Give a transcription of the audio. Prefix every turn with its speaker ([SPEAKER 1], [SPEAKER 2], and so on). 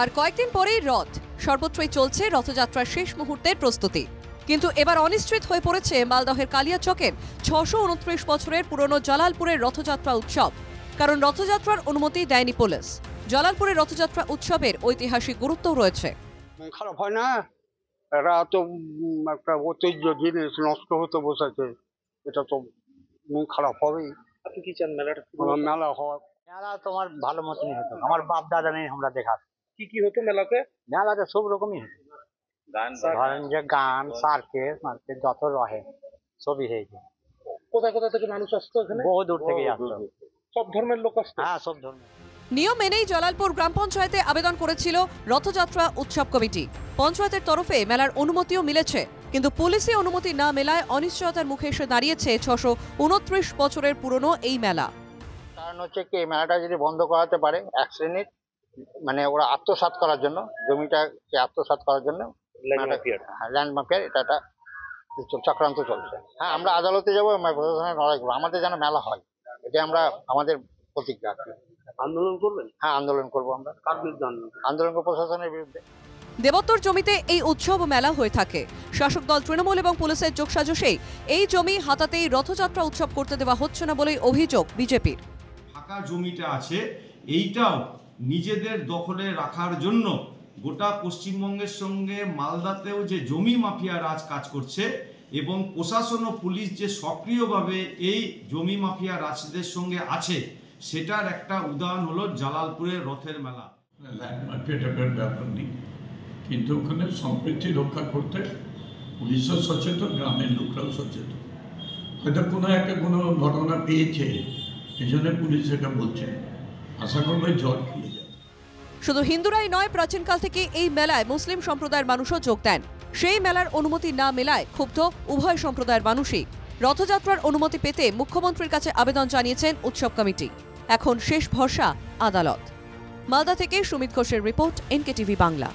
[SPEAKER 1] আর কয়েকদিন পরেই রথ, সর্বত্রই চলছে রথযাত্রার শেষ মুহূর্তের প্রস্তুতি। কিন্তু এবার অনিশ্চিত হয়ে পড়েছে মালদহের কালিয়াচকের ৬২৯ বছরের পুরনো জালালপুরের রথযাত্রা উৎসব। কারণ রথযাত্রার অনুমতি দেয়নি পুলিশ। জালালপুরের রথযাত্রা উৎসবের ঐতিহাসিক গুরুত্ব রয়েছে।
[SPEAKER 2] খারাপ হয় না, এরা তো একটা ঐতিহ্য জিনিস নষ্ট হতে বসেছে, এটা তো খারাপ হবেই।
[SPEAKER 3] আপনি কি চান মেলাটা
[SPEAKER 2] মেলা হয়,
[SPEAKER 4] মেলা তোমার ভালো মতনই হতো। আমার বাপ দাদা নেই আমরা দেখা
[SPEAKER 3] কি হতো মেলাতে?
[SPEAKER 4] মেলাতে সব রকমই হতো, ধরেন যে গান, সার্কেস মার্কেট যত রহে সবই হয়েছে।
[SPEAKER 3] কোথায় কোথা থেকে মানুষ আসতো এখানে?
[SPEAKER 4] বহু দূর থেকে আসতো,
[SPEAKER 3] সব ধর্মের লোক আসতো।
[SPEAKER 4] হ্যাঁ সব ধর্মের।
[SPEAKER 1] নিয়ম মেনেই জালালপুর গ্রাম পঞ্চায়েতে আবেদন করেছিল রথযাত্রা উৎসব কমিটি। পঞ্চায়েতের তরফে মেলার অনুমতিও মিলেছে, কিন্তু পুলিশি অনুমতি না মেলায় অনিশ্চয়তার মুখে এসে দাঁড়িয়েছে ৬২৯ বছরের পুরনো এই মেলা।
[SPEAKER 4] কারণ হচ্ছে কি, এই মেলাটা যদি বন্ধ করাতে পারে এক শ্রেণীর, মানে ওরা আত্মসাৎ করার জন্য, জমিটাকে আত্মসাৎ করার জন্য ল্যান্ড মাফিয়ার এটা একটা চক্রান্ত চলছে। হ্যাঁ, আমরা আদালতে যাবো, প্রশাসনের লড়াই করবো, আমাদের যেন মেলা হয়, এটা আমরা আমাদের প্রতিজ্ঞা।
[SPEAKER 3] আন্দোলন করবেন?
[SPEAKER 4] হ্যাঁ, আন্দোলন করবো আমরা।
[SPEAKER 3] কার বিরুদ্ধে
[SPEAKER 4] আন্দোলন করবো? প্রশাসনের বিরুদ্ধে।
[SPEAKER 1] দেবত্তর জমিতে এই উৎসব ও মেলা হয়ে থাকে। শাসক দল তৃণমূল এবং পুলিশের যোগসাজশেই এই জমি হাতাতেই রথযাত্রা উৎসব করতে দেওয়া হচ্ছে না বলেই অভিযোগ বিজেপির।
[SPEAKER 5] ফাঁকা জমিটা আছে, এইটাও নিজেদের দখলে রাখার জন্য গোটা পশ্চিমবঙ্গের সঙ্গে মালদাতেও যে জমি মাফিয়া রাজ কাজ করছে এবং প্রশাসন ও পুলিশ যে সক্রিয়ভাবে এই জমি মাফিয়া রাজদের সঙ্গে আছে, সেটার একটা উদাহরণ হলো জালালপুরের রথের মেলা।
[SPEAKER 6] ল্যান্ড মাফিয়া টাইপের ব্যাপার নেই, কিন্তু ওখানে সম্প্রীতি রক্ষা করতে পুলিশও সচেতন, গ্রামের লোকরাও সচেতন। হয়তো কোনো ঘটনা পেয়েছে, এই জন্য পুলিশ এটা বলছে। আশা করবো জট খুলে যাবে।
[SPEAKER 1] শুধু হিন্দুরাই নয়, প্রাচীনকাল থেকে এই মেলায় মুসলিম সম্প্রদায়ের মানুষও যোগ দেন। সেই মেলার অনুমতি না মেলায় ক্ষুব্ধ উভয় সম্প্রদায়ের মানুষই। রথযাত্রার অনুমতি পেতে মুখ্যমন্ত্রীর কাছে আবেদন জানিয়েছেন উৎসব কমিটি। এখন শেষ ভরসা আদালত। মালদা থেকে সুমিত ঘোষের রিপোর্ট, NKTV বাংলা।